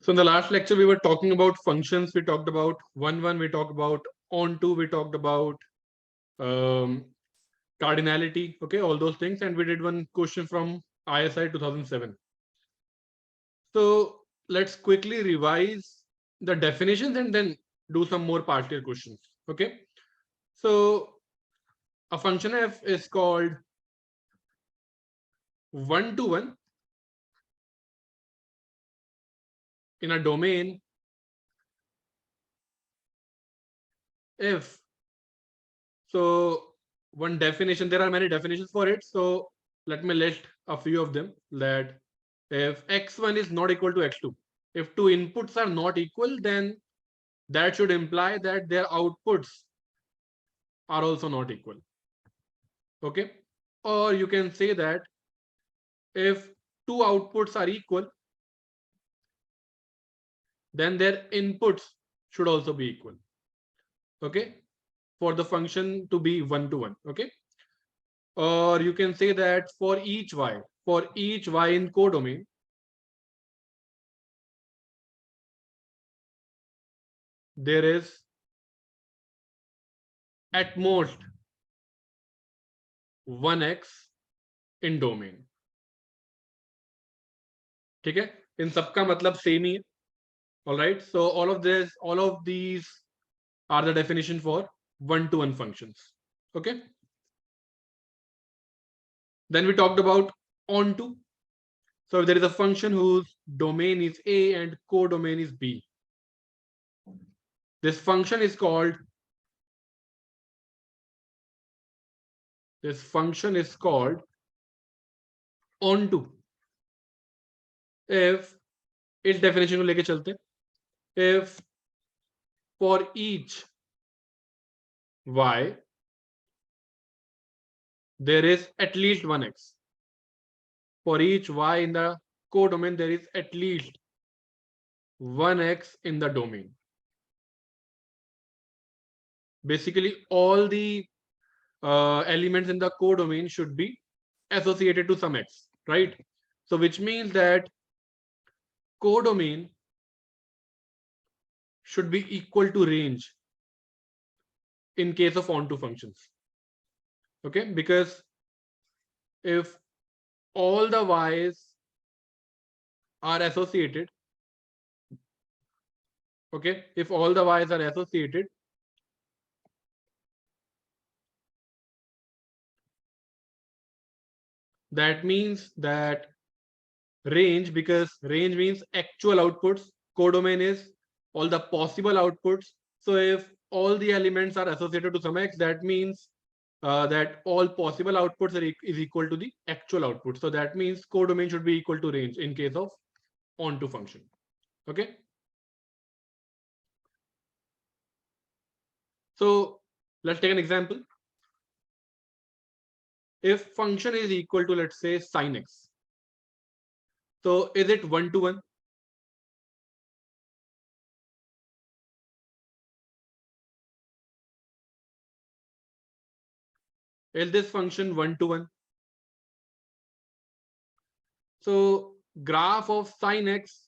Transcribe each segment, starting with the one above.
So in the last lecture, we were talking about functions. We talked about one, we talked about onto, we talked about cardinality, okay, all those things. And we did one question from ISI 2007. So let's quickly revise the definitions and then do some more partial questions, okay? So a function f is called one-to-one in a domain if, so one definition, there are many definitions for it. So let me list a few of them. That if x1 is not equal to x2, if two inputs are not equal, then that should imply that their outputs are also not equal. Okay. Or you can say that if two outputs are equal, then their inputs should also be equal. Okay. For the function to be one-to-one. Okay. Or you can say that for each y in codomain, there is at most 1x in domain. ठीक है, इन सबका मतलब same ही है. All right, so all of these are the definition for one-to-one functions. Okay, then we talked about onto. So if there is a function whose domain is A and codomain is B, this function is called onto. If इस definition को लेके चलते, if for each y there is at least 1x, for each y in the codomain there is at least 1x in the domain. Basically all the elements in the codomain should be associated to some x, right? So which means that codomain should be equal to range in case of onto functions. Okay, because if all the y's are associated, okay, if all the y's are associated, that means that range, because range means actual outputs, codomain is all the possible outputs. So if all the elements are associated to some x, that means that all possible outputs is equal to the actual output. So that means codomain should be equal to range in case of onto function. Okay. So let's take an example. If function is equal to, let's say, sin x, so is it one-to-one? Is this function one-to-one? So graph of sin x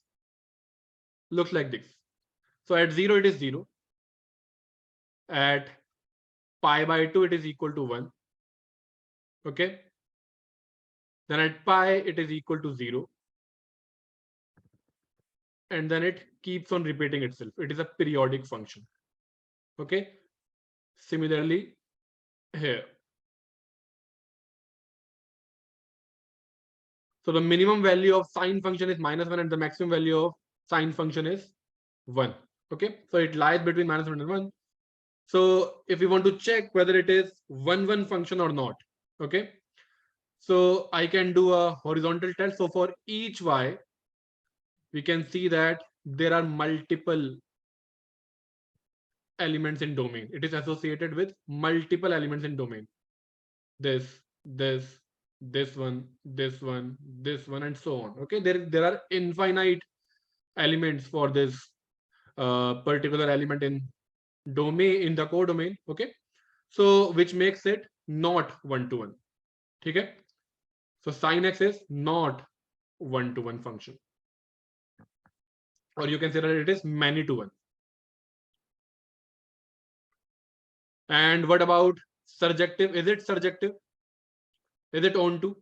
looks like this. So at 0 it is 0. At pi by 2 it is equal to 1. Okay. Then at pi it is equal to 0. And then it keeps on repeating itself. It is a periodic function. Okay. Similarly here. So the minimum value of sine function is -1 and the maximum value of sine function is 1. Okay. So it lies between -1 and 1. So if we want to check whether it is 1-1 function or not, okay, so I can do a horizontal test. So for each y, we can see that there are multiple elements in domain. It is associated with multiple elements in domain. This one, and so on. Okay, there are infinite elements for this particular element in domain, in the codomain. Okay, so which makes it not one-to-one. Okay, so sin x is not one-to-one function. or you can say that it is many to one. And what about surjective? Is it surjective? Is it on to?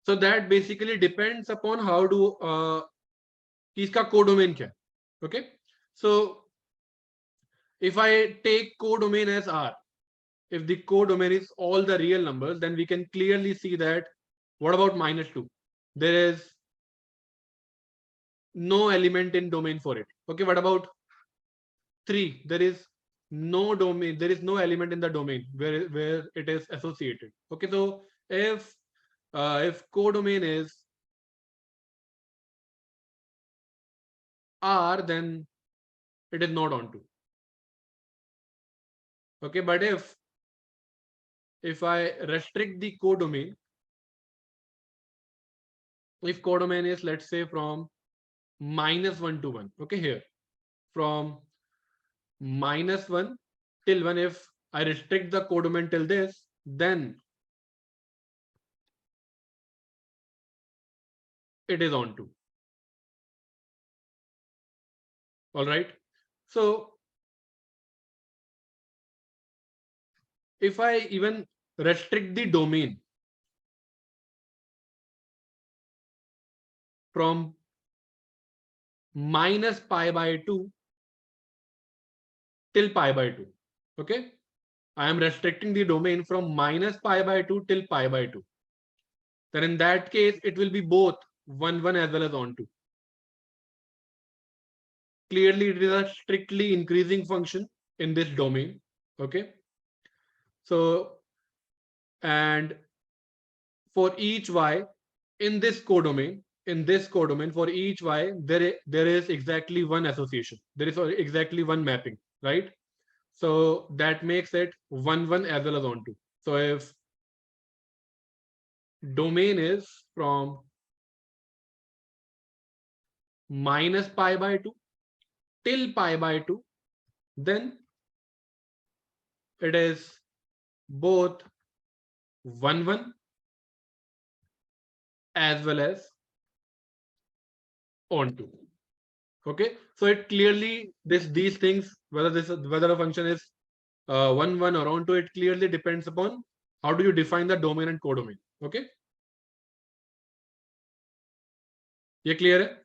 So that basically depends upon how do इसका codomain क्या है. Okay, so if I take codomain as R, if the codomain is all the real numbers, then we can clearly see that what about -2? There is no element in domain for it. Okay, what about 3? There is no domain, there is no element in the domain where it is associated. Okay, so if codomain is R, then it is not onto. Okay, but if I restrict the codomain, if codomain is, let's say, from -1 to 1, okay, here from -1 till 1, if I restrict the codomain till this, then it is onto. All right, so if I even restrict the domain from -π/2 till π/2, okay, I am restricting the domain from -π/2 till π/2. Then in that case, it will be both 1 as well as onto. Clearly, it is a strictly increasing function in this domain. Okay. So, and for each y in this codomain, for each y, there is exactly one association. There is exactly one mapping, right? So that makes it 1 as well as onto. So if domain is from -π/2 till π/2, then it is both 1 as well as onto. Okay, so it clearly these things, whether a function is 1 or onto, it clearly depends upon how do you define the domain and codomain. Okay, ये clear है?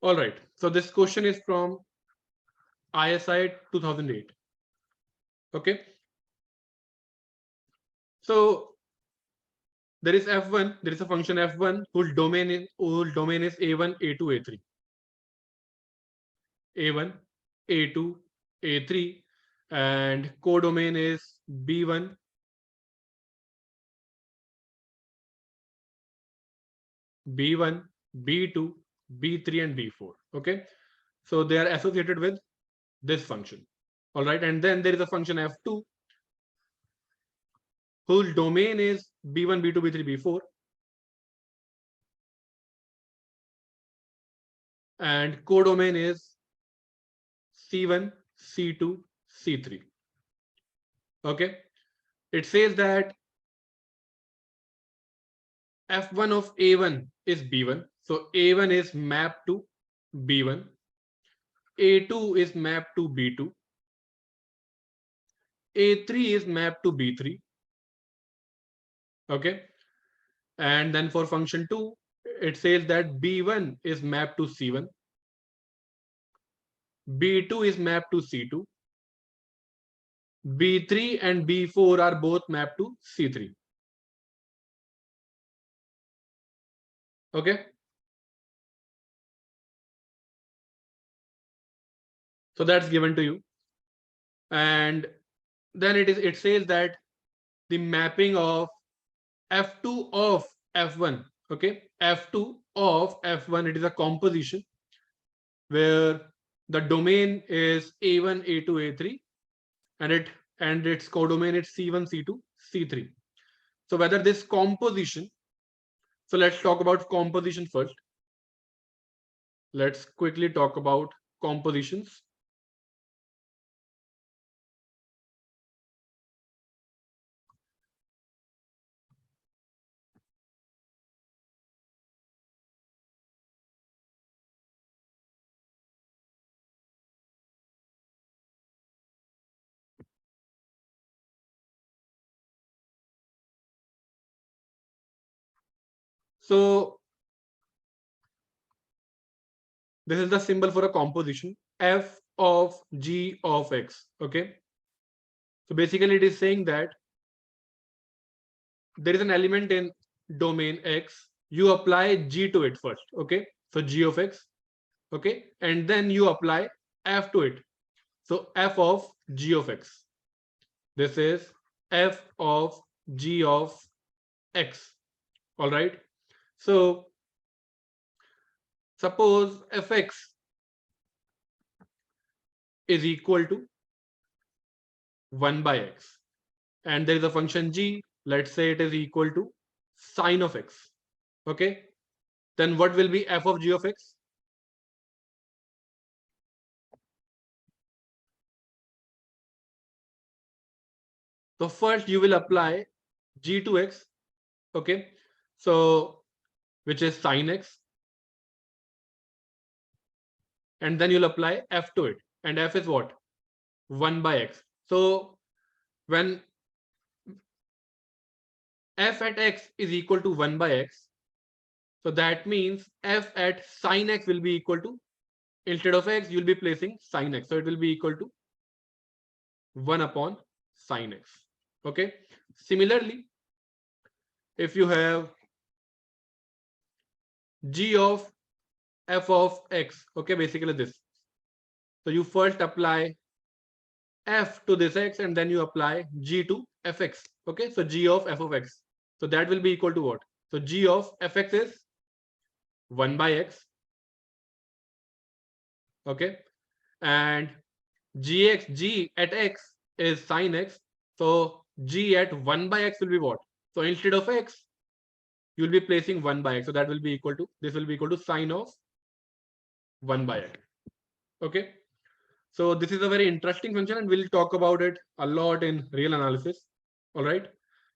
All right, so this question is from ISI 2008. Okay, so there is f1, there is a function f1 whose domain is a1, a2, a3, a1, a2, a3, and codomain is b1, b1, b2, b3, and b4. Okay, so they are associated with this function. All right, and then there is a function f2 whose domain is b1, b2, b3, b4, and codomain is c1, c2, c3. Okay, it says that f1 of a1 is b1, so a1 is mapped to b1, a2 is mapped to b2, a3 is mapped to b3. Okay, and then for function 2, it says that b1 is mapped to c1, b2 is mapped to c2, b3 and b4 are both mapped to c3. Okay, so that's given to you, and then it says that the mapping of f2 of f1, okay, f2 of f1, it is a composition where the domain is a1, a2, a3, and its codomain is c1, c2, c3. So whether this composition, so let's talk about composition first. Let's quickly talk about compositions. So this is the symbol for a composition, f of g of x. Okay. So basically it is saying that there is an element in domain x, you apply g to it first. Okay. So g of x. Okay. And then you apply f to it. So f of g of x. This is f of g of x. All right. So suppose fx is equal to 1 by x, and there is a function g, let's say it is equal to sine of x. Okay. Then what will be f of g of x? So first you will apply g to x. Okay. So which is sine x, and then you'll apply f to it, and f is what? 1 by x. So when f at x is equal to 1 by x, so that means f at sine x will be equal to, instead of x you'll be placing sine x, so it will be equal to 1 upon sine x. Okay. Similarly, if you have g of f of x, okay, basically this, so you first apply f to this x and then you apply g to fx. Okay. So g of f of x, so that will be equal to what? So g of fx is 1 by x. Okay. And g at x is sine x, so g at 1 by x will be what? So instead of x you'll be placing 1 by x, so that will be equal to, this will be equal to sine of 1 by x. Okay. So this is a very interesting function and we'll talk about it a lot in real analysis. All right.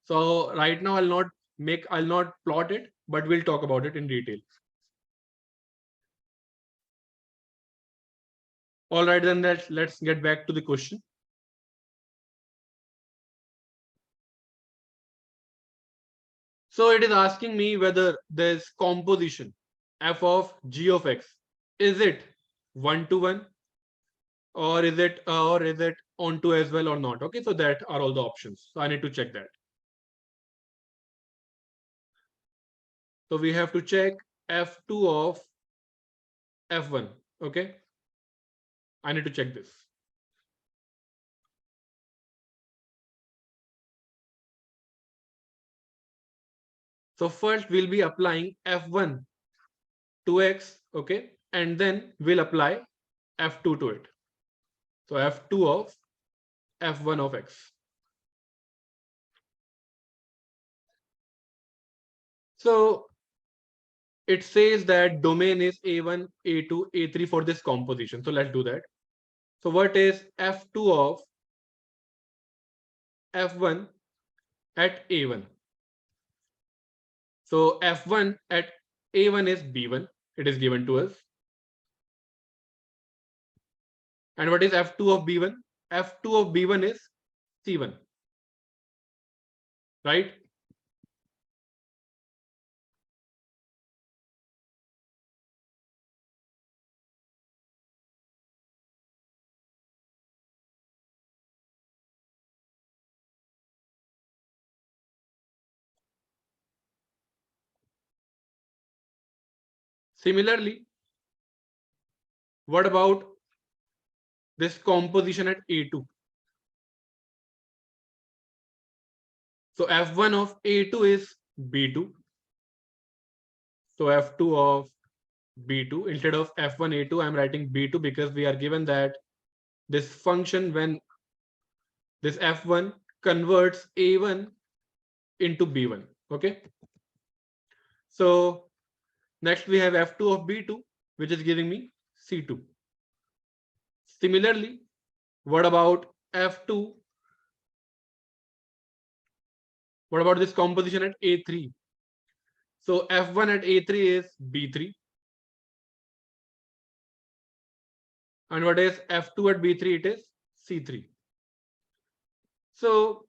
So right now I'll not plot it, but we'll talk about it in detail. All right, then let's get back to the question. So it is asking me whether this composition f of g of x, is it 1-to-1 or is it onto as well or not? Okay, so that are all the options. So I need to check that. So we have to check f2 of f1. Okay, I need to check this. So first we'll be applying f1 to x. Okay, and then we'll apply f2 to it. So f2 of f1 of x. So it says that domain is a1, a2, a3 for this composition. So let's do that. So what is f2 of f1 at a1? So f1 at a1 is b1. It is given to us. And what is f2 of b1? f2 of b1 is c1. Right? Similarly, what about this composition at a2? So f1 of a2 is b2. So f2 of b2, instead of f1 a2 I'm writing b2 because we are given that this function, when this f1 converts a1 into B1. Okay. So next we have F2 of B2, which is giving me C2. Similarly, what about F2? What about this composition at A3? So F1 at A3 is B3. And what is F2 at B3? It is C3. So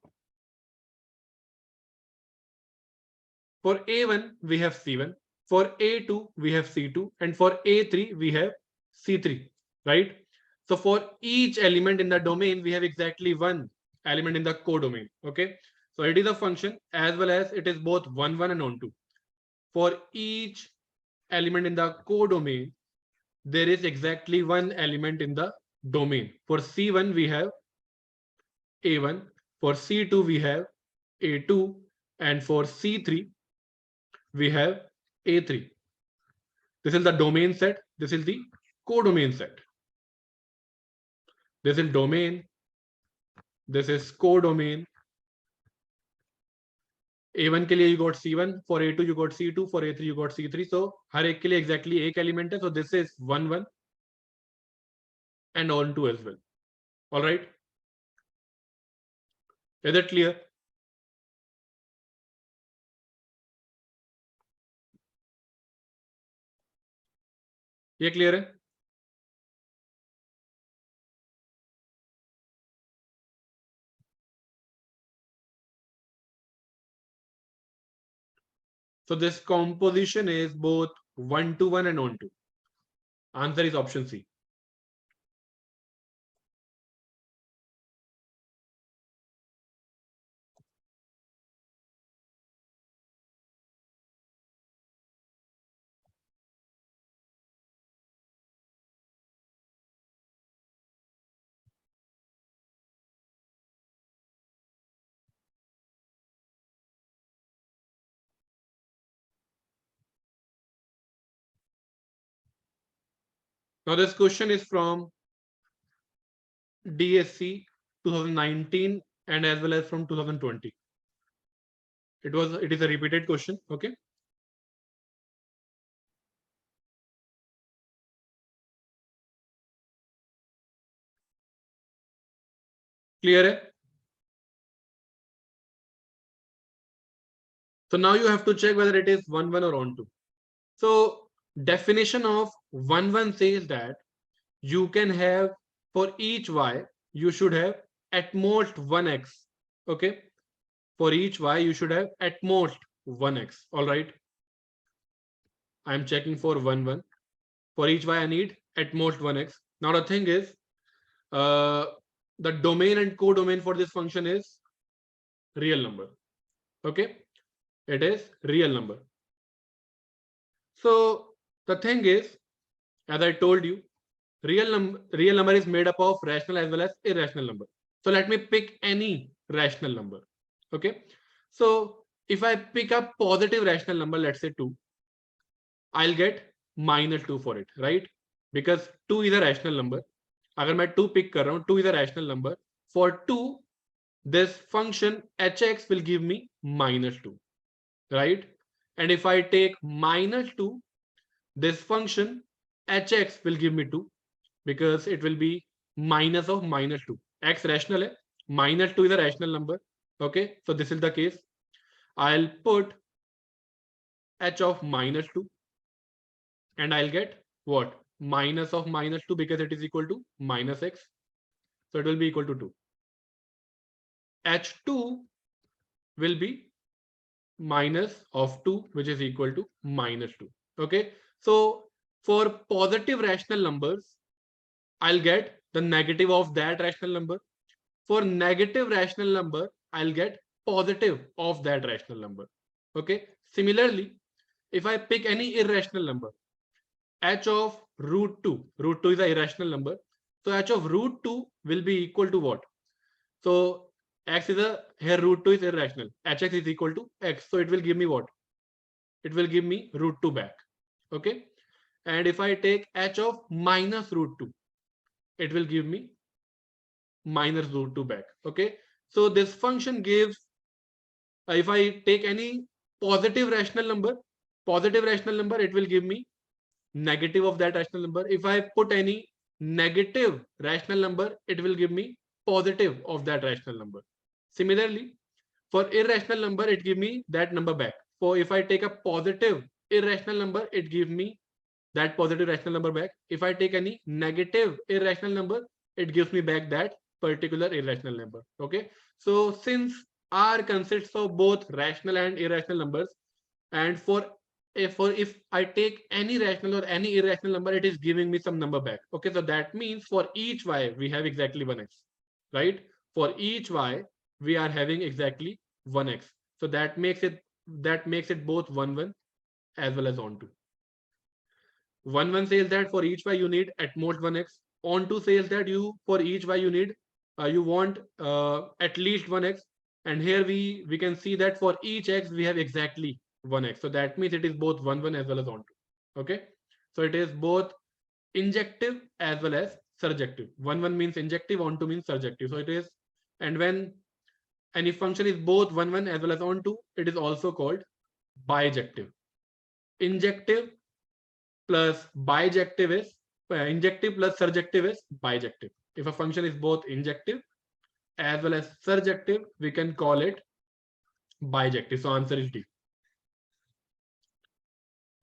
for A1, we have C1. For A2, we have C2. And for A3, we have C3, right? So for each element in the domain, we have exactly one element in the codomain, okay? So it is a function as well as it is both 1, 1 and on 2. For each element in the codomain, there is exactly one element in the domain. For C1, we have A1. For C2, we have A2. And for C3, we have A3. This is the domain set. This is the codomain set. This is domain. This is codomain. A1 के लिए you got C1, for A2 you got C2, for A3 you got C3. So हर एक के लिए exactly एक element है. So this is 1, 1 and on 2 as well. All right. Is it clear? ये clear है? So this composition is both 1 to 1 and on 2. Answer is option C. Now this question is from DSE 2019 and as well as from 2020. It is a repeated question. Okay. Clear है? So now you have to check whether it is 1, 1 or on 2. So definition of 1, 1 says that you can have for each y, you should have at most 1x. Okay. For each y, you should have at most 1x. All right. I'm checking for 1, 1. For each y, I need at most 1x. Now the thing is, the domain and codomain for this function is real number. Okay. It is real number. So the thing is, as I told you, real number is made up of rational as well as irrational number. So let me pick any rational number. Okay. So if I pick a positive rational number, let's say 2, I'll get -2 for it, right? Because 2 is a rational number. अगर मैं 2 pick कर रहा हूँ, 2 is a rational number. For 2, this function hx will give me -2, right? And if I take -2, this function hx will give me 2 because it will be minus of -2. X rational hai, -2 is a rational number. Okay, so this is the case. I'll put h of -2 and I'll get what? Minus of -2 because it is equal to -x. So it will be equal to 2. h2 will be minus of 2, which is equal to -2. Okay, so for positive rational numbers, I'll get the negative of that rational number. For negative rational number, I'll get positive of that rational number. Okay. Similarly, if I pick any irrational number, h of root 2 is an irrational number. So h of root 2 will be equal to what? So x is here root 2 is irrational. Hx is equal to x. So it will give me what? It will give me root 2 back. Okay. And if I take h of minus root 2, it will give me minus root 2 back. Okay. So this function gives If I take any positive rational number, it will give me negative of that rational number. If I put any negative rational number, it will give me positive of that rational number. Similarly, for irrational number, it give me that number back. So if I take a positive irrational number, it gives me that positive rational number back. If I take any negative irrational number, it gives me back that particular irrational number. Okay. So since R consists of both rational and irrational numbers, and if I take any rational or any irrational number, it is giving me some number back. Okay, so that means for each y we have exactly 1x, right? For each y we are having exactly 1x. So that makes it both 1 1 as well as onto. 1 1 says that for each y you need at most 1x. Onto says that for each y you want at least 1x. And here we can see that for each x we have exactly 1x. So that means it is both 1 1 as well as onto. Okay. So it is both injective as well as surjective. 1 1 means injective, onto means surjective. So it is, and when any function is both 1 1 as well as onto, it is also called bijective. Injective plus bijective is injective plus surjective is bijective. If a function is both injective as well as surjective, we can call it bijective. So answer is D.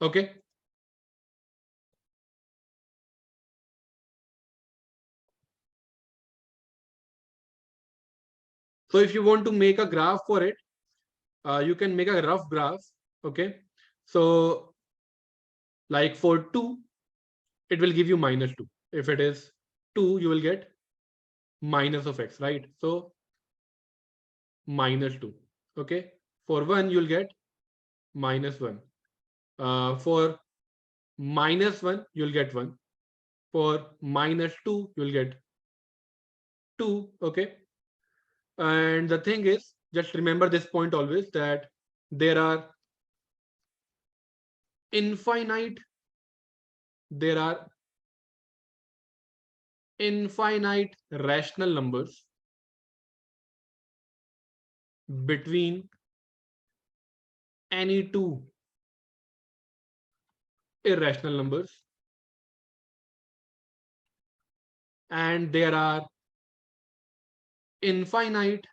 Okay. So if you want to make a graph for it, you can make a rough graph. Okay. So like for 2, it will give you -2. If it is 2, you will get minus of x, right? So -2. Okay. For 1, you'll get -1. For -1, you'll get 1. For -2, you'll get 2. Okay. And the thing is, just remember this point always, that there are infinite rational numbers between any two irrational numbers, and there are infinite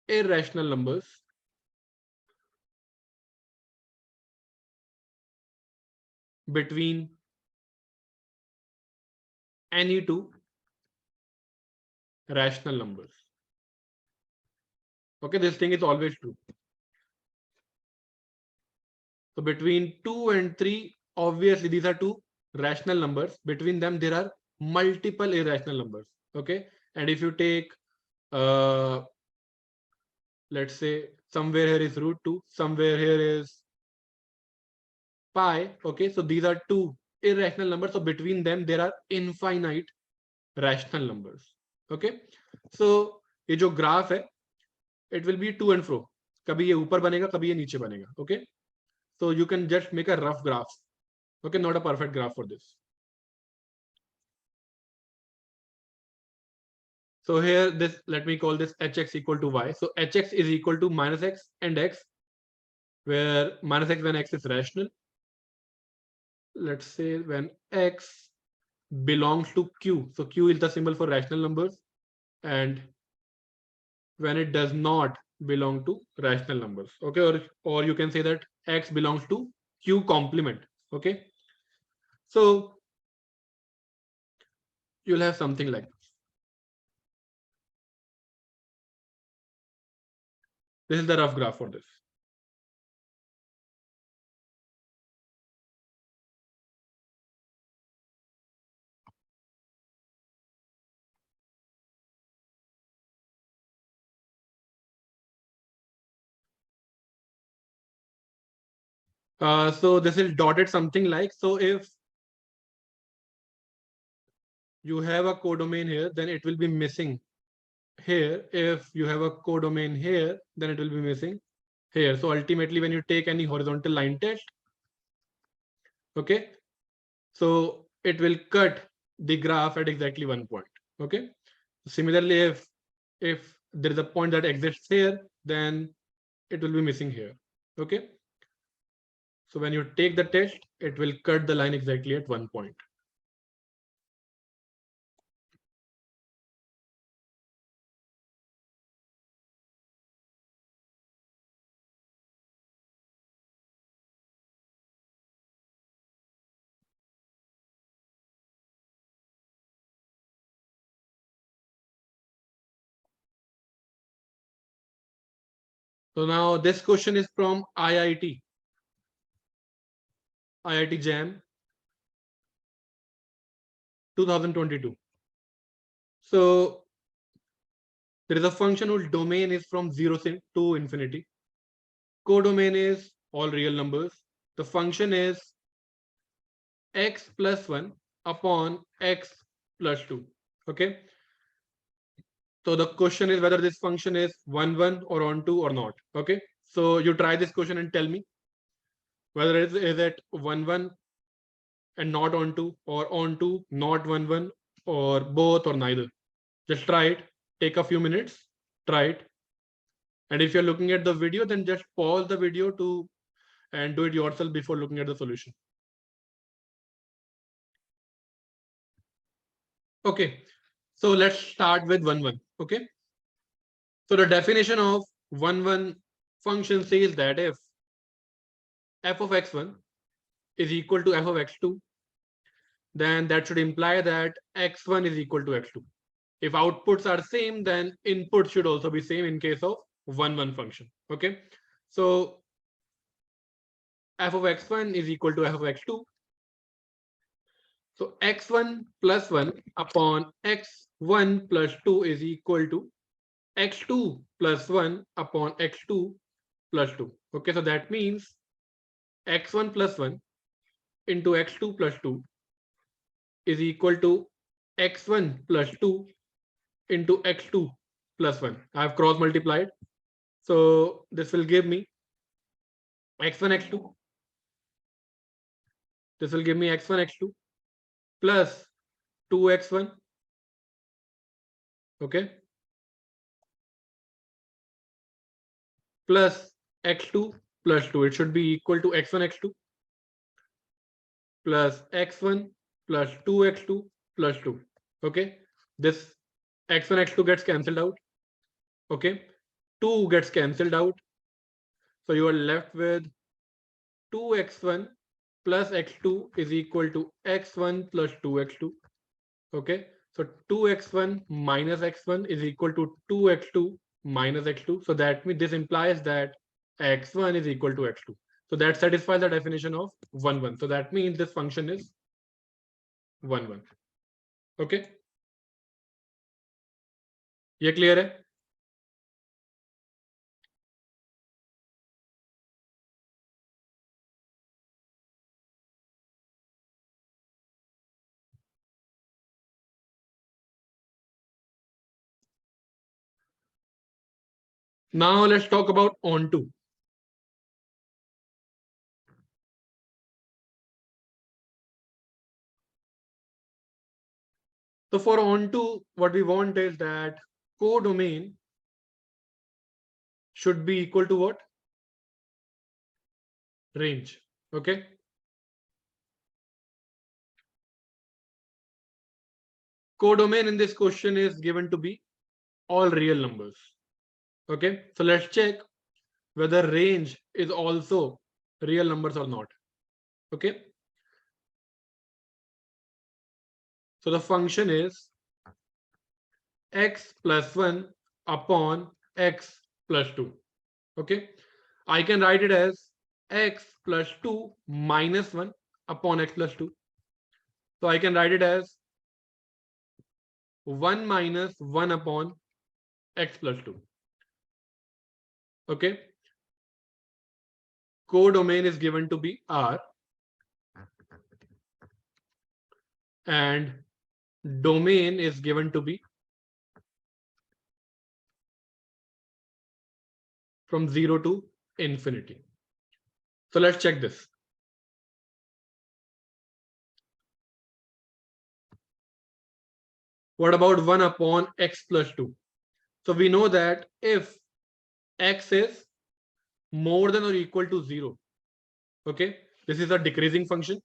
irrational numbers between any two rational numbers. Okay, this thing is always true. So between 2 and 3, obviously these are two rational numbers. Between them, there are multiple irrational numbers. Okay, and if you take, let's say somewhere here is √2, somewhere here is pi. Okay, so these are two irrational numbers. So between them, there are infinite rational numbers. Okay, so ये जो graph है, it will be to and fro. कभी ये ऊपर बनेगा, कभी ये नीचे बनेगा. Okay, so you can just make a rough graph. Okay, not a perfect graph for this. So here, let me call this hx equal to y. So hx is equal to -x and x, where -x when x is rational. Let's say when x belongs to q. So q is the symbol for rational numbers, and when it does not belong to rational numbers. Okay, or you can say that x belongs to q complement. Okay, so you'll have something like this. This is the rough graph for this. So this is dotted something like, so if you have a codomain here, then it will be missing here. If you have a codomain here, then it will be missing here. So ultimately, when you take any horizontal line test, okay, so it will cut the graph at exactly 1 point. Okay. Similarly, if there is a point that exists here, then it will be missing here. Okay. So when you take the test, it will cut the line exactly at 1 point. So now this question is from IIT Jam 2022. So there is a function whose domain is from 0 to infinity. Codomain is all real numbers. The function is x plus 1 upon x plus 2. Okay. So the question is whether this function is 1, 1 or on 2 or not. Okay. So you try this question and tell me whether is it 1, 1 and not on 2, or on 2, not 1, 1, or both, or neither. Just try it. Take a few minutes. Try it. And if you're looking at the video, then just pause the video and do it yourself before looking at the solution. Okay. So let's start with 1, 1. Okay. So the definition of 1, 1 function says that if f of x1 is equal to f of x2, then that should imply that x1 is equal to x2. If outputs are same, then inputs should also be same in case of 1, 1 function. Okay. So f of x1 is equal to f of x2. So x1 plus 1 upon x1 plus 2 is equal to x2 plus 1 upon x2 plus 2. Okay, so that means x1 plus 1 into x2 plus 2 is equal to x1 plus 2 into x2 plus 1. I have cross multiplied. So this will give me x1, x2. This will give me x1, x2 plus 2x1. Okay. Plus x2 plus 2. It should be equal to x1, x2 plus x1 plus 2x2 plus 2. Okay. This x1, x2 gets cancelled out. Okay. 2 gets cancelled out. So you are left with 2x1 plus x2 is equal to x1 plus 2x2. Okay. So 2x1 minus x1 is equal to 2x2 minus x2. So that means this implies that x1 is equal to x2. So that satisfies the definition of 1, 1. So that means this function is 1, 1. Okay. ये clear है? Now let's talk about onto. So for onto, what we want is that codomain should be equal to what? Range. Okay. Codomain in this question is given to be all real numbers. Okay. So let's check whether range is also real numbers or not. Okay. So the function is x plus 1 upon x plus 2. Okay. I can write it as x plus 2 minus 1 upon x plus 2. So I can write it as 1 minus 1 upon x plus 2. Okay. Codomain is given to be R and domain is given to be from 0 to infinity. So let's check this. What about 1 upon x plus 2? So we know that if x is more than or equal to 0, okay, this is a decreasing function.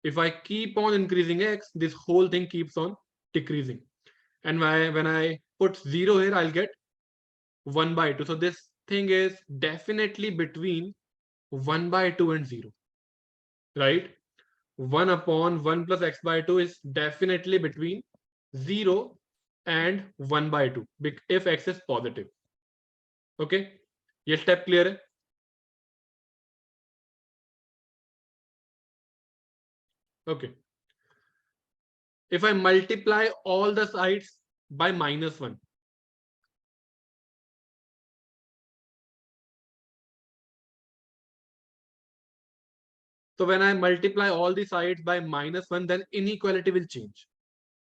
If I keep on increasing x, this whole thing keeps on decreasing. And when I put 0 here, I'll get 1 by 2. So this thing is definitely between 1 by 2 and 0, right? 1 upon 1 plus x by 2 is definitely between 0 and 1 by 2 if x is positive. Okay, ये step clear है? Okay. If I multiply all the sides by -1, so when I multiply all the sides by -1, then inequality will change.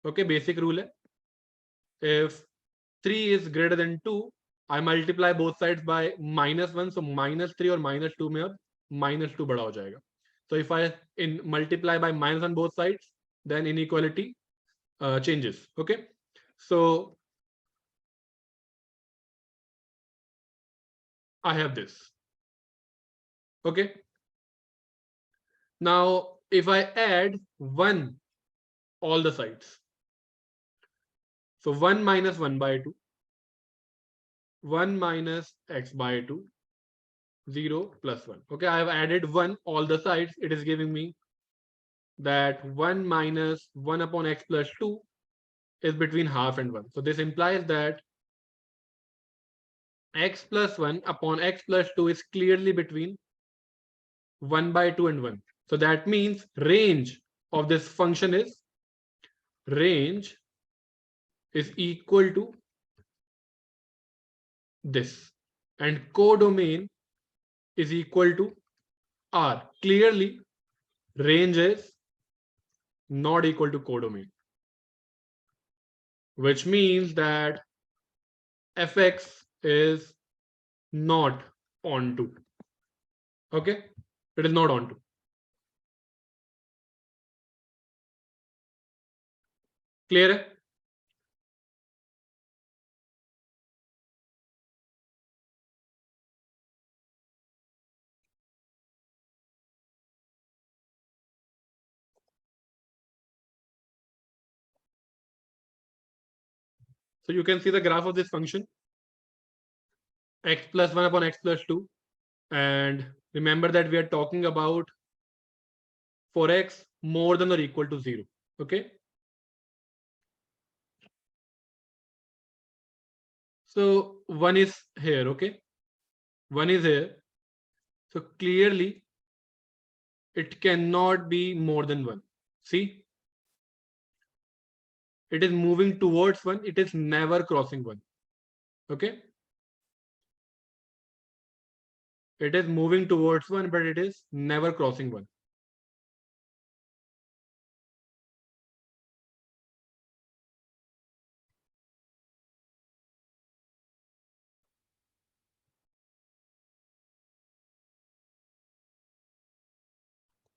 Okay, basic rule hai. If 3 is greater than 2, I multiply both sides by -1, so -3 और -2 में अब -2 बड़ा हो जाएगा. So if I multiply by -1 both sides, then inequality changes. Okay, so I have this. Okay, now if I add 1 all the sides, so 1 minus 1 by 2, 1 minus x by 2, 0 plus 1. Okay, I have added 1 all the sides. It is giving me that 1 minus 1 upon x plus 2 is between half and 1. So this implies that x plus 1 upon x plus 2 is clearly between 1 by 2 and 1. So that means range of this function is equal to this, and codomain is equal to R. Clearly, range is not equal to codomain, which means that fx is not onto. Okay, it is not onto. Clear? So you can see the graph of this function, x plus 1 upon x plus 2. And remember that we are talking about for x more than or equal to 0. Okay. So 1 is here. Okay. 1 is here. So clearly it cannot be more than 1. See, it is moving towards 1. It is never crossing 1. Okay. It is moving towards 1, but it is never crossing 1.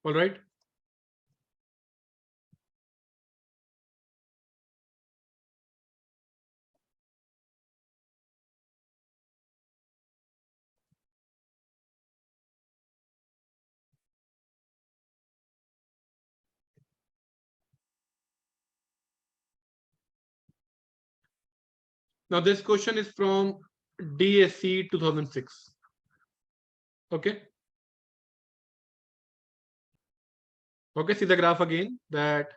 All right. Now this question is from DSE 2006. Okay. Okay, see the graph again, that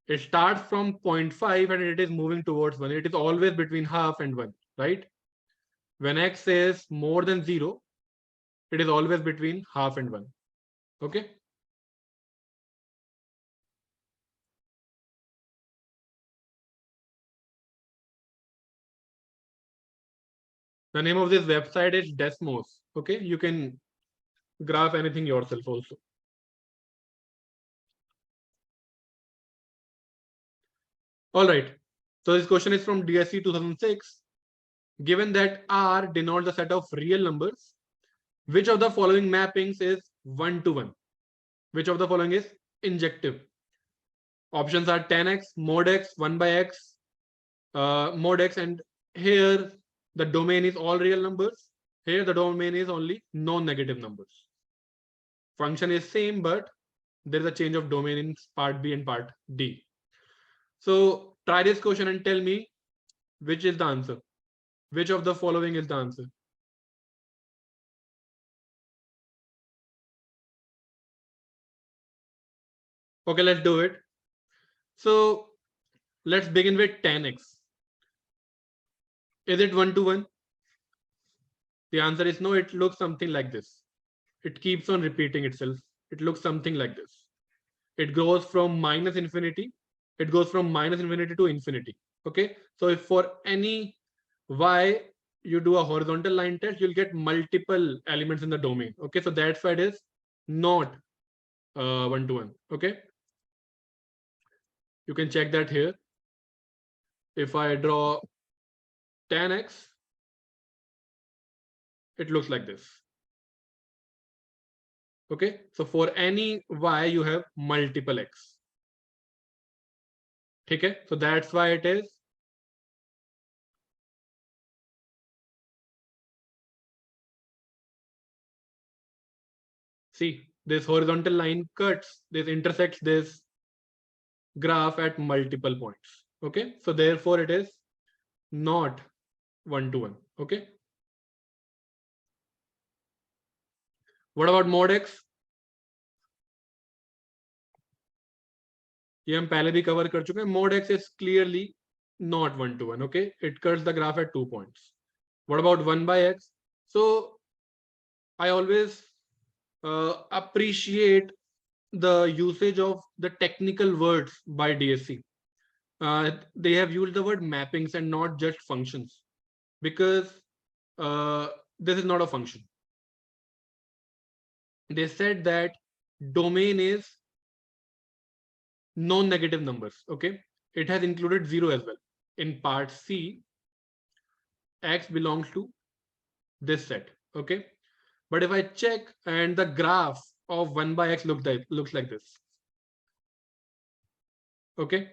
it starts from 0.5 and it is moving towards 1. It is always between half and 1, right? When x is more than 0, it is always between half and 1. Okay. The name of this website is Desmos. Okay, you can graph anything yourself also. All right. So this question is from DSE 2006. Given that R denotes the set of real numbers, which of the following mappings is 1 to 1? Which of the following is injective? Options are 10x, mod x, 1 by x, mod x, and here the domain is all real numbers. Here the domain is only non-negative numbers. Function is same, but there is a change of domain in part B and part D. So try this question and tell me which is the answer. Which of the following is the answer? Okay, let's do it. So let's begin with 10x. Is it 1 to 1? The answer is no. It looks something like this. It keeps on repeating itself. It looks something like this. It goes from minus infinity. It goes from minus infinity to infinity. Okay. So if for any y you do a horizontal line test, you'll get multiple elements in the domain. Okay. So that's why it is not 1 to 1. Okay. You can check that here. If I draw 10x, it looks like this. Okay. So for any y, you have multiple x. Okay. So that's why it is see this horizontal line cuts, this intersects this graph at multiple points. Okay. So therefore it is not 1 to 1. Okay. What about mod x? ये हम पहले भी cover कर चुके हैं. Mod x is clearly not 1 to 1. Okay. It cuts the graph at 2 points. What about 1 by x? So I always appreciate the usage of the technical words by DSE. They have used the word mappings and not just functions, because this is not a function. They said that domain is non-negative numbers. Okay. It has included 0 as well. In part C, x belongs to this set. Okay. But if I check and the graph of 1 by x looks like this. Okay.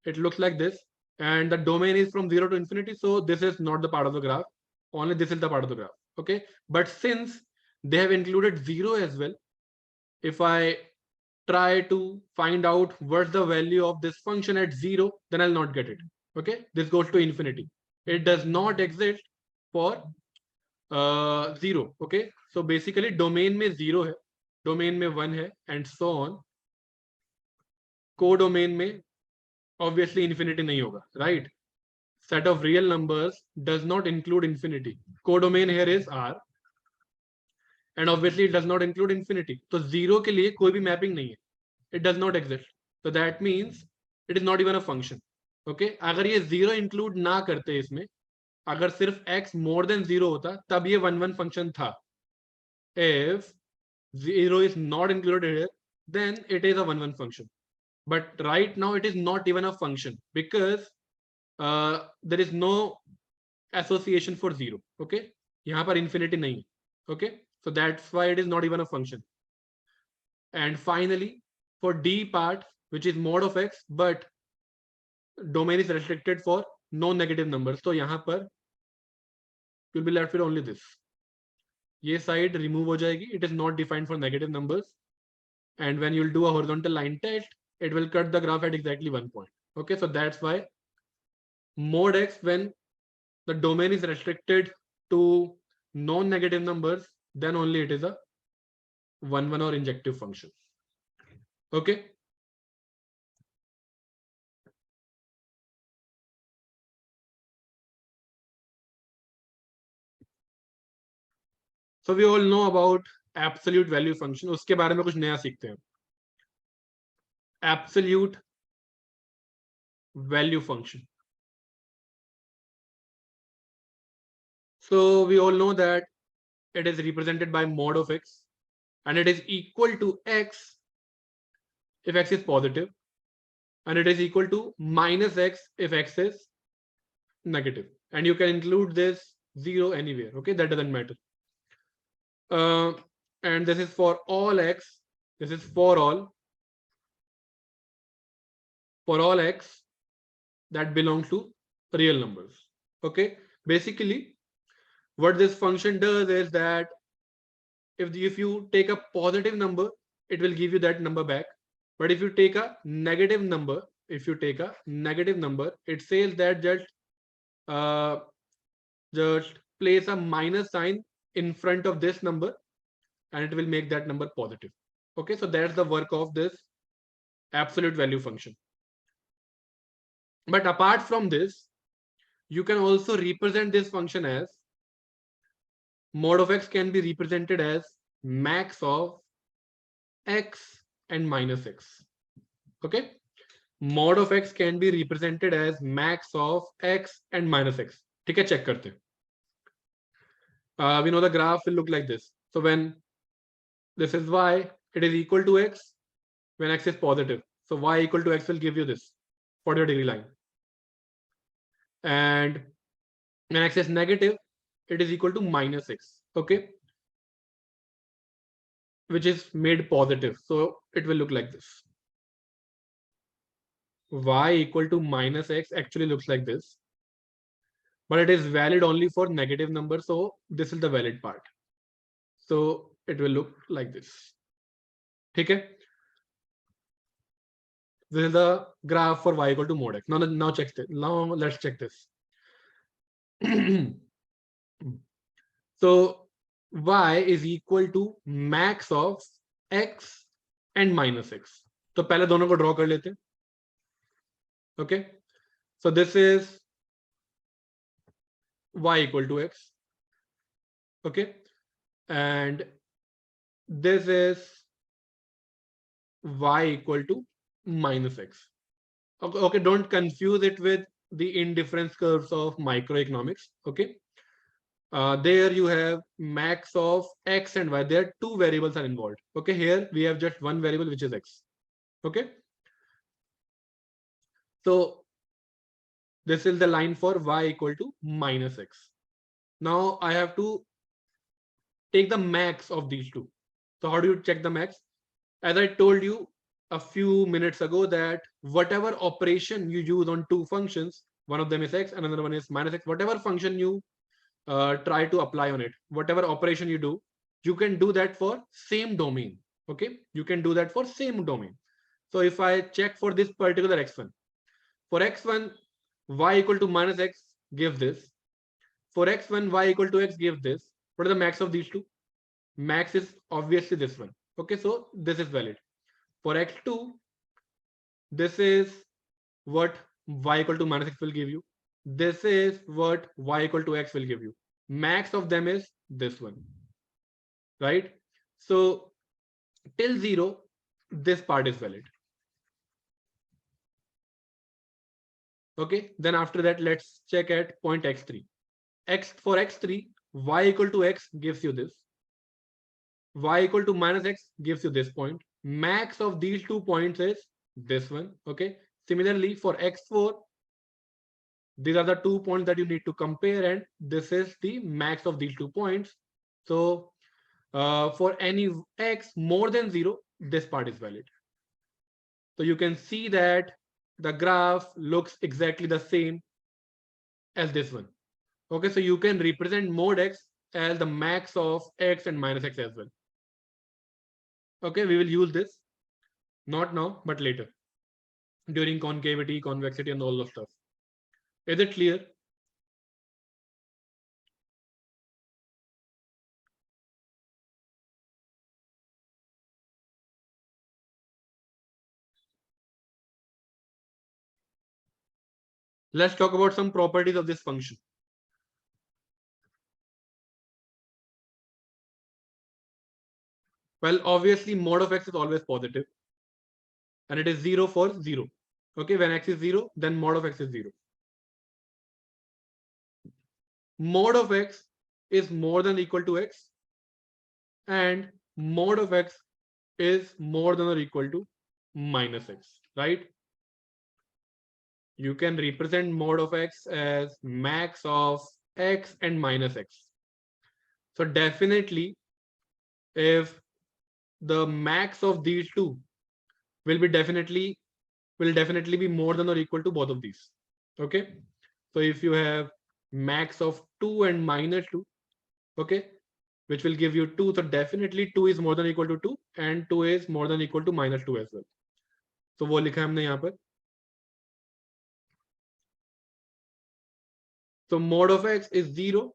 It looks like this. And the domain is from 0 to infinity. So this is not the part of the graph. Only this is the part of the graph. Okay. But since they have included 0 as well, if I try to find out what's the value of this function at 0, then I'll not get it. Okay. This goes to infinity. It does not exist for 0. Okay. So basically domain में 0 है, domain में 1 है, and so on. Co-domain में obviously infinity नहीं होगा, right? Set of real numbers does not include infinity. Co-domain here is R, and obviously it does not include infinity. So 0 के लिए कोई भी mapping नहीं है. It does not exist. So that means it is not even a function. Okay. अगर ये 0 include ना करते इसमें, अगर सिर्फ x more than 0 होता, तब ये 1 function था. If 0 is not included here, then it is a 1 function. But right now it is not even a function because there is no association for 0. Okay. यहाँ पर infinity नहीं है. Okay. So that's why it is not even a function. And finally, for D part, which is mod of x, but domain is restricted for non-negative numbers. So यहाँ पर you'll be left with only this. ये side remove हो जाएगी. It is not defined for negative numbers. And when you'll do a horizontal line test, it will cut the graph at exactly 1 point. Okay, so that's why mod x, when the domain is restricted to non-negative numbers, then only it is a 1 or injective function. Okay. So we all know about absolute value function. उसके बारे में कुछ नया सीखते हैं. Absolute value function. So we all know that it is represented by mod of x, and it is equal to x if x is positive, and it is equal to minus x if x is negative. And you can include this 0 anywhere. Okay, that doesn't matter. And this is for all x. This is for all x that belong to real numbers. Okay, basically what this function does is that if you take a positive number, it will give you that number back. But if you take a negative number, it says that just place a minus sign in front of this number and it will make that number positive. Okay, so that's the work of this absolute value function. But apart from this, you can also represent this function as mod of x can be represented as max of x and minus x. Okay, mod of x can be represented as max of x and minus x. ठीक है, check करते हैं. We know the graph will look like this. So when this is y, it is equal to x when x is positive. So y equal to x will give you this 40-degree line. And when x is negative, it is equal to minus x. Okay, which is made positive. So it will look like this. Y equal to minus x actually looks like this. But it is valid only for negative numbers. So this is the valid part. So it will look like this. Okay. This is the graph for y equal to mod x. Now check this. Now let's check this. So y is equal to max of x and minus x. तो पहले दोनों को draw कर लेते हैं. Okay. So this is y equal to x. Okay. And this is y equal to minus x. Okay, don't confuse it with the indifference curves of microeconomics. Okay, there you have max of x and y. There two variables are involved. Okay, here we have just one variable, which is x. Okay, so this is the line for y equal to minus x. Now I have to take the max of these two. So how do you check the max? As I told you a few minutes ago, that whatever operation you use on two functions, one of them is x, another one is minus x, whatever function you try to apply on it, whatever operation you do, you can do that for same domain. Okay, you can do that for same domain. So if I check for this particular x1, for x1 y equal to minus x gives this, for x1 y equal to x gives this. What is the max of these two? Max is obviously this one. Okay, so this is valid. For x2, this is what y equal to minus x will give you. This is what y equal to x will give you. Max of them is this one, right? So till 0, this part is valid. Okay, then after that, let's check at point x3. For x3, y equal to x gives you this. Y equal to minus x gives you this point. Max of these 2 points is this one. Okay. Similarly, for x4, these are the 2 points that you need to compare, and this is the max of these 2 points. So for any x more than 0, this part is valid. So you can see that the graph looks exactly the same as this one. Okay, so you can represent mod x as the max of x and minus x as well. Okay, we will use this, not now, but later, during concavity, convexity, and all the stuff. Is it clear? Let's talk about some properties of this function. Well, obviously, mod of x is always positive, and it is 0 for 0. Okay, when x is 0, then mod of x is 0. Mod of x is more than or equal to x, and mod of x is more than or equal to minus x, right? You can represent mod of x as max of x and minus x. So definitely, if the max of these two will definitely be more than or equal to both of these. Okay, so if you have max of 2 and minus 2, okay, which will give you 2. So definitely 2 is more than or equal to 2 and 2 is more than or equal to minus 2 as well. So वो लिखा है हमने यहाँ पर. So mod of x is 0,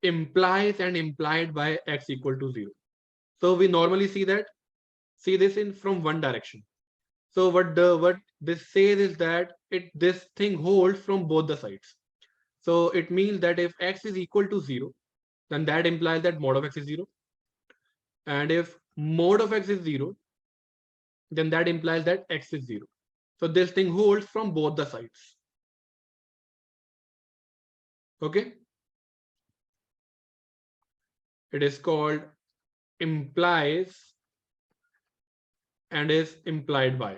implies and implied by x equal to 0. So we normally see this in from one direction. So what this says is that this thing holds from both the sides. So it means that if x is equal to 0, then that implies that mod of x is 0. And if mod of x is 0, then that implies that x is 0. So this thing holds from both the sides. Okay. It is called implies and is implied by.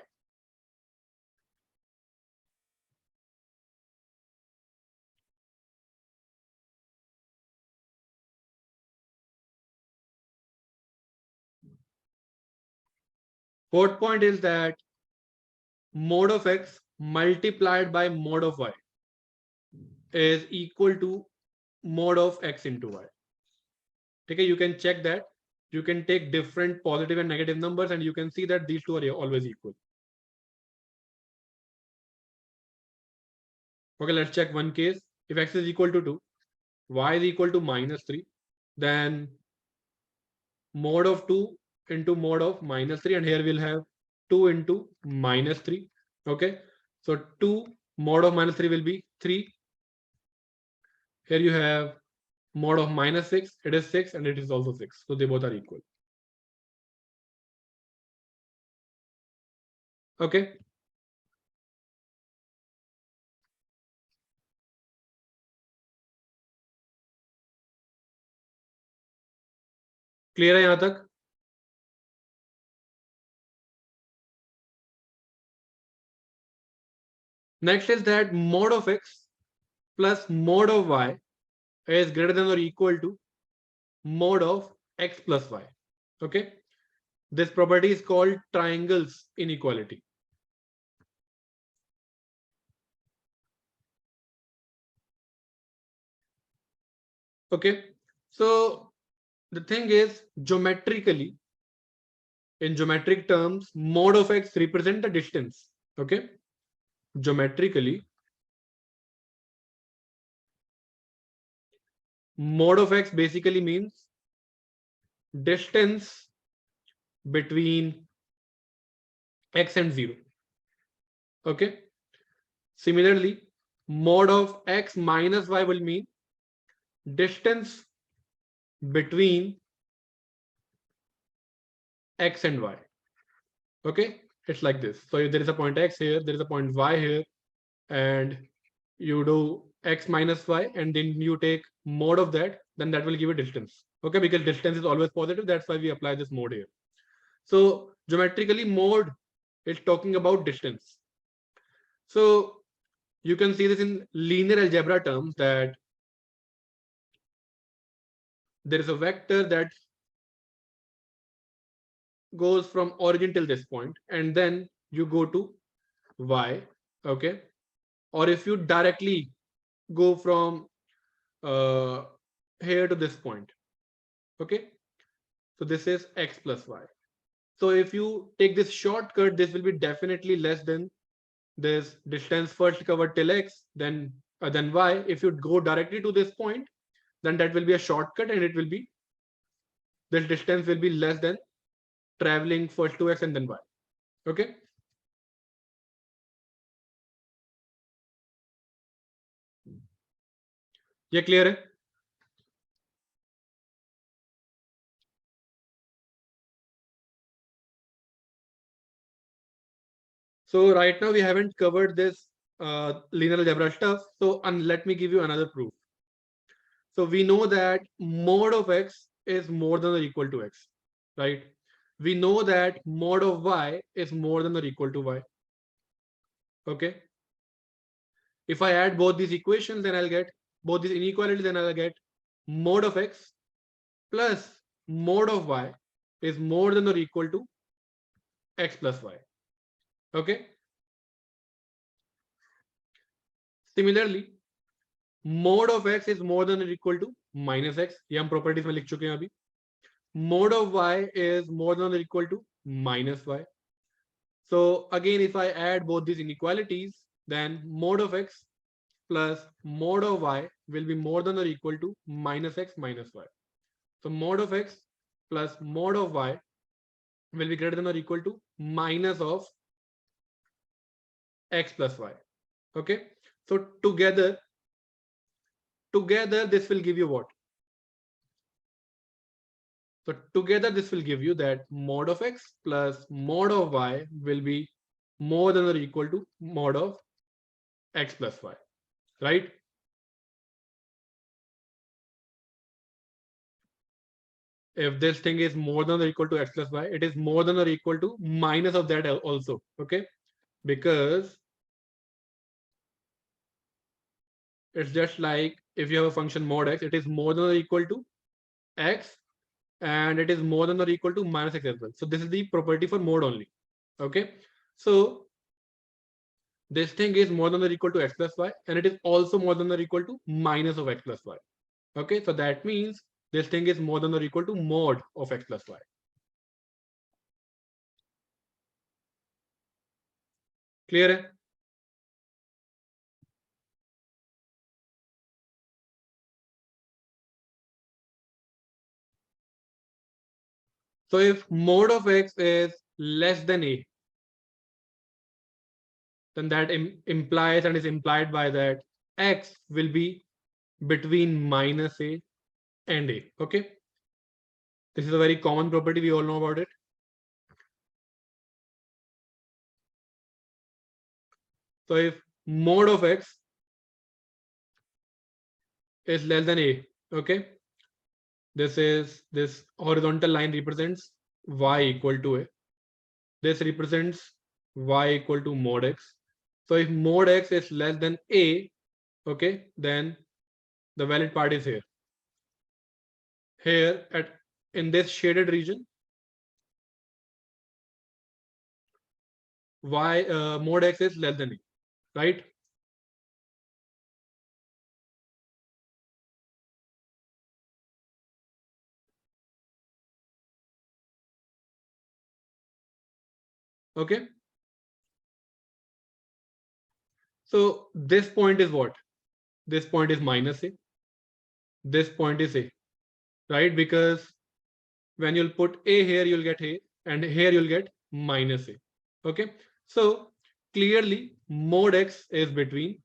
Fourth point is that mod of x multiplied by mod of y is equal to mod of x into y. Okay, you can check that. You can take different positive and negative numbers and you can see that these two are always equal. Okay, let's check one case. If x is equal to 2, y is equal to minus 3, then mod of 2 into mod of minus 3, and here we'll have 2 into minus 3. Okay, so 2 mod of minus 3 will be 3. Here you have mod of minus 6, it is 6 and it is also 6. So they both are equal. Okay. Clear है यहाँ तक? Next is that mod of x plus mod of y is greater than or equal to mod of x plus y. Okay. This property is called triangles inequality. Okay. So the thing is, geometrically, in geometric terms, mod of x represent the distance. Okay. Geometrically, mod of x basically means distance between x and 0. Okay. Similarly, mod of x minus y will mean distance between x and y. Okay, it's like this. So if there is a point x here, there is a point y here, and you do x minus y, and then you take mod of that, then that will give a distance. Okay, because distance is always positive, that's why we apply this mod here. So geometrically, mod is talking about distance. So you can see this in linear algebra terms, that there is a vector that goes from origin till this point, and then you go to y. Okay, or if you directly go from here to this point. Okay, so this is x plus y. So if you take this shortcut, this will be definitely less than this distance first covered till x, then y. If you go directly to this point, then that will be a shortcut, and it will be, this distance will be less than traveling first to x and then y. Okay. ये clear है? So right now we haven't covered this linear algebra stuff. So let me give you another proof. So we know that mod of x is more than or equal to x, right? We know that mod of y is more than or equal to y. Okay. If I add both these equations, then I'll get both these inequalities, then I'll get mod of x plus mod of y is more than or equal to x plus y. Okay. Similarly, mod of x is more than or equal to minus x. ये हम properties में लिख चुके हैं अभी. Mod of y is more than or equal to minus y. So again, if I add both these inequalities, then mod of x plus mod of y will be more than or equal to minus x minus y. So mod of x plus mod of y will be greater than or equal to minus of x plus y. Okay. So together this will give you what? So together this will give you that mod of x plus mod of y will be more than or equal to mod of x plus y, right? If this thing is more than or equal to x plus y, it is more than or equal to minus of that also, okay? Because it's just like if you have a function mod x, it is more than or equal to x and it is more than or equal to minus x as well. So this is the property for mod only, okay? So this thing is more than or equal to x plus y and it is also more than or equal to minus of x plus y, okay? So that means this thing is more than or equal to mod of x plus y. Clear hai? So if mod of x is less than a, then that implies and is implied by that x will be between minus a and a, okay? This is a very common property, we all know about it. So if mod of x is less than a, okay, this horizontal line represents y equal to a. This represents y equal to mod x. So if mod x is less than a, okay, then the valid part is here. Here at in this shaded region, y mod x is less than a, right? Okay. So this point is what? This point is minus a. This point is a, right? Because when you'll put a here, you'll get a, and here you'll get minus a. Okay. So clearly, mod x is between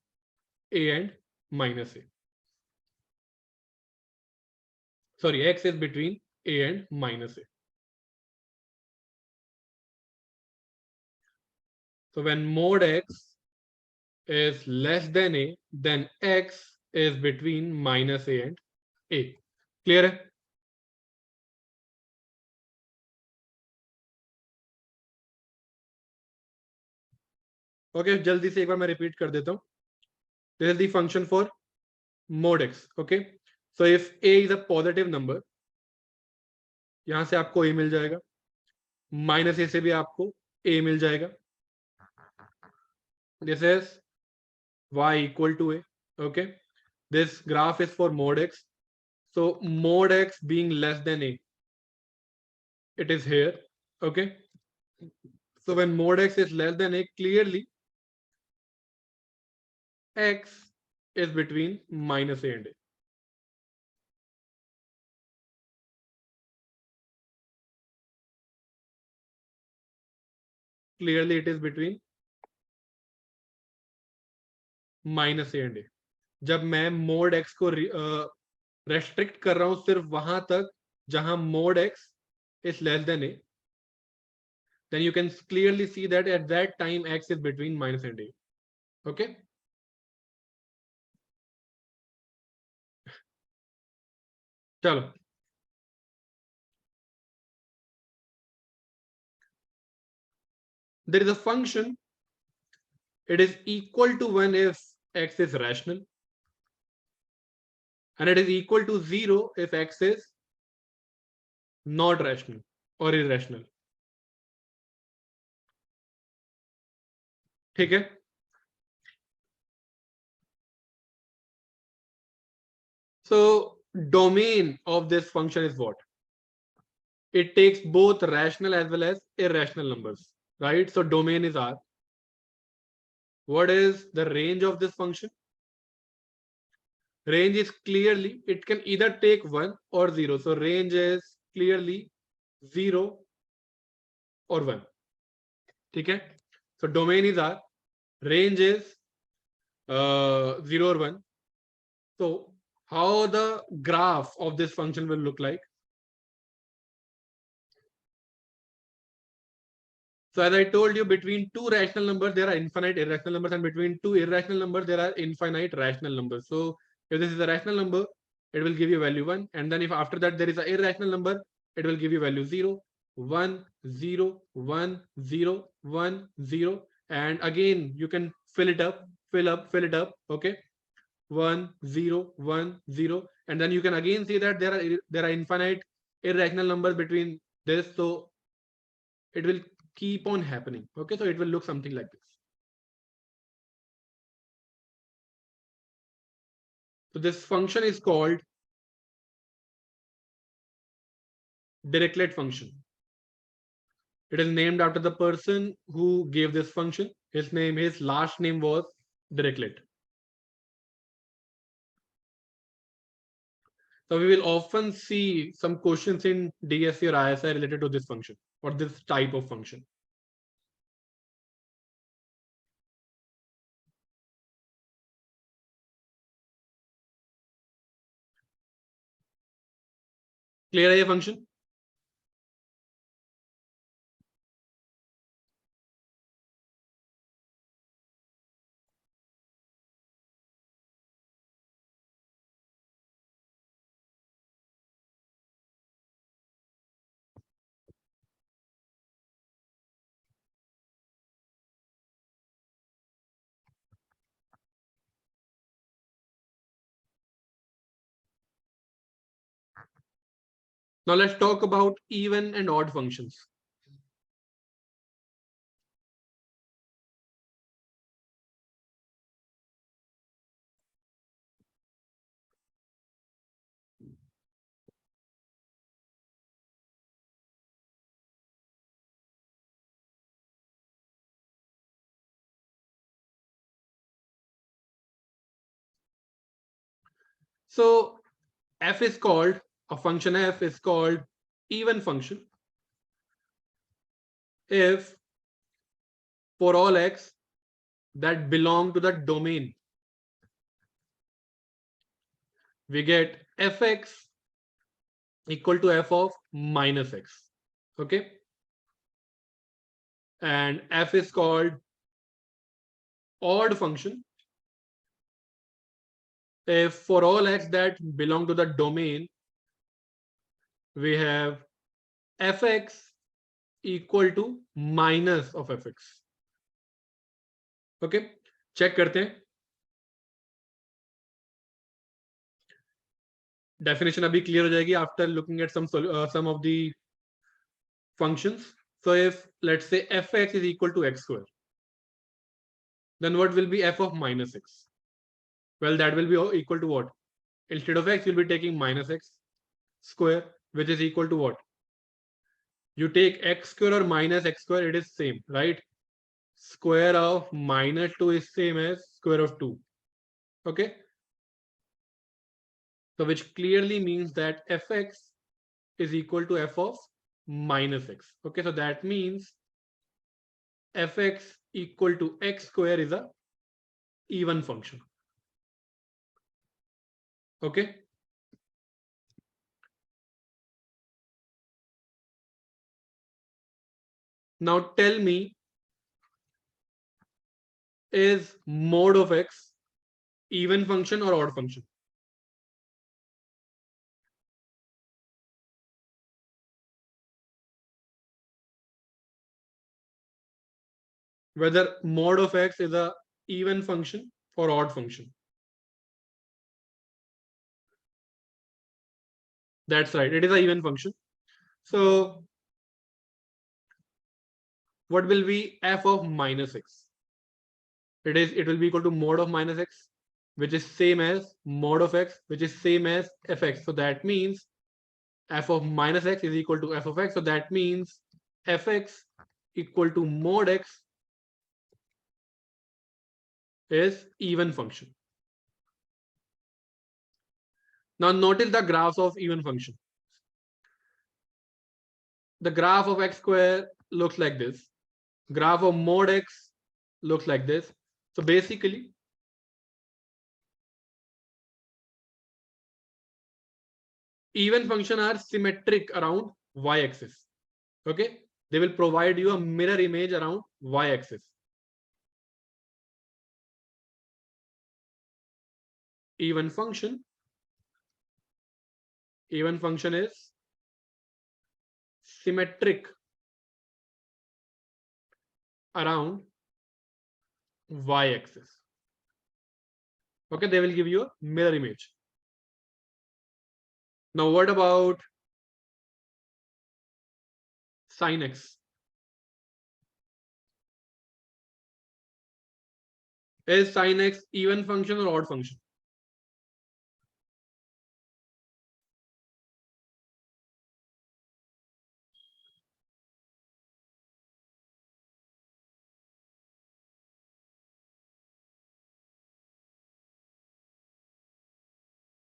a and minus a. Sorry, x is between a and minus a. So when mod x is less than a, then x is between minus a and a. Clear है? Okay, जल्दी से एक बार मैं repeat कर देता हूँ. This is the function for mod x. Okay, so if a is a positive number, यहाँ से आपको a मिल जाएगा, माइनस a से भी आपको a मिल जाएगा. This is y equal to a. Okay, this graph is for mod x. So mod x being less than a, it is here. Okay, so when mod x is less than a, clearly x is between minus a and a. Clearly it is between minus a and a. जब मैं mod x को restrict कर रहा हूं सिर्फ वहां तक जहां mod x is less than a, then you can clearly see that at that time x is between minus and a. Okay. चलो. There is a function. It is equal to 1 if x is rational, and it is equal to 0 if x is not rational or irrational. ठीक है. So domain of this function is what? It takes both rational as well as irrational numbers, right? So domain is R. What is the range of this function? Range is clearly, it can either take 1 or 0. So range is clearly 0 or 1. Okay? So domain is R. Range is 0 or 1. So how the graph of this function will look like? So as I told you, between two rational numbers, there are infinite irrational numbers, and between two irrational numbers, there are infinite rational numbers. So if this is a rational number, it will give you value 1. And then if after that there is an irrational number, it will give you value 0, 1, 0, 1, 0, 1, 0. And again, you can fill it up, fill it up. Okay. 1, 0, 1, 0. And then you can again see that there are infinite irrational numbers between this. So it will keep on happening. Okay, so it will look something like this. So this function is called Dirichlet function. It is named after the person who gave this function. His last name was Dirichlet. So we will often see some questions in DSE or ISI related to this function or this type of function. Clear है ये function? Now let's talk about even and odd functions. So f is called, a function f is called even function if for all x that belong to the domain we get fx equal to f of minus x. Okay, and f is called odd function if for all x that belong to the domain we have fx equal to minus of fx. Okay, check करते हैं. Definition अभी clear हो जाएगी after looking at some of the functions. So if let's say fx is equal to x square, then what will be f of minus x? Well, that will be equal to what? Instead of x, you'll be taking minus x square, which is equal to what? You take x square or minus x square, it is same, right? Square of minus 2 is same as square of 2. Okay. So which clearly means that fx is equal to f of minus x. Okay, so that means fx equal to x square is a even function. Okay. Now tell me, is mod of x even function or odd function? Whether mod of x is a even function or odd function. That's right, it is an even function. So what will be f of minus x? It will be equal to mod of minus x. which is same as mod of x, which is same as fx. So that means f of minus x is equal to f of x. So that means fx equal to mod x is even function. Now notice the graphs of even function. The graph of x square looks like this. Graph of mod x looks like this. So basically, even function are symmetric around y-axis. Okay, they will provide you a mirror image around y-axis. Even function is symmetric around y-axis. Okay, they will give you a mirror image. Now what about sin x? Is sin x even function or odd function?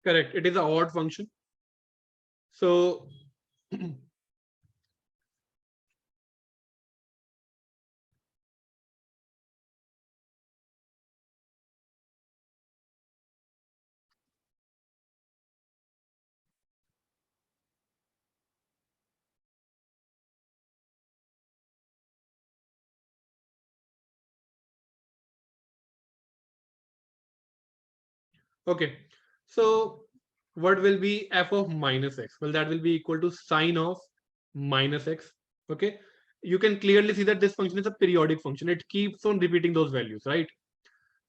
Correct, it is an odd function. So okay, so what will be f of minus x? Well, that will be equal to sine of minus x. Okay, you can clearly see that this function is a periodic function. It keeps on repeating those values, right?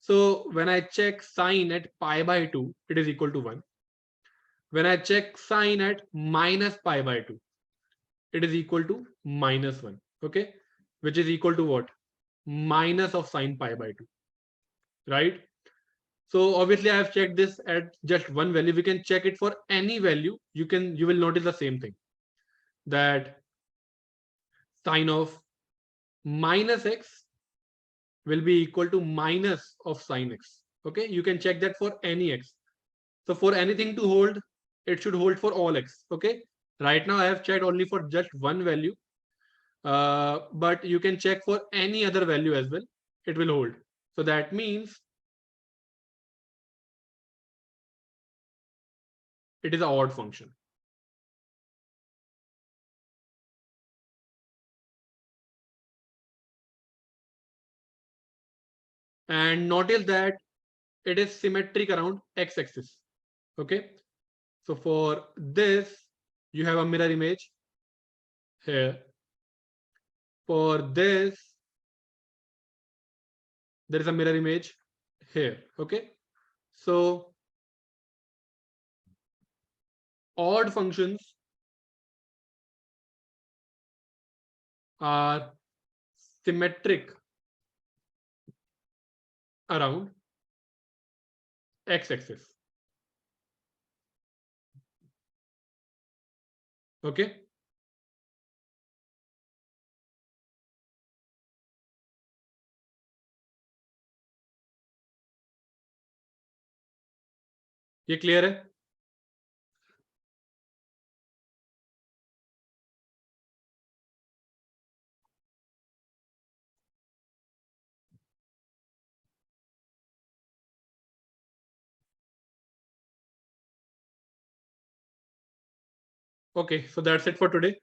So when I check sine at pi by 2, it is equal to 1. When I check sine at minus pi by 2, it is equal to minus 1. Okay, which is equal to what? Minus of sine pi by 2, right? So obviously I have checked this at just one value. We can check it for any value. You will notice the same thing, that sine of minus x will be equal to minus of sine x. Okay, you can check that for any x. So for anything to hold, it should hold for all x. Okay, right now I have checked only for just one value, but you can check for any other value as well. It will hold. So that means it is an odd function. And notice that it is symmetric around x-axis. Okay, so for this you have a mirror image here. For this there is a mirror image here. Okay, so odd functions are symmetric around x-axis. Okay, ये clear है? Okay, so that's it for today.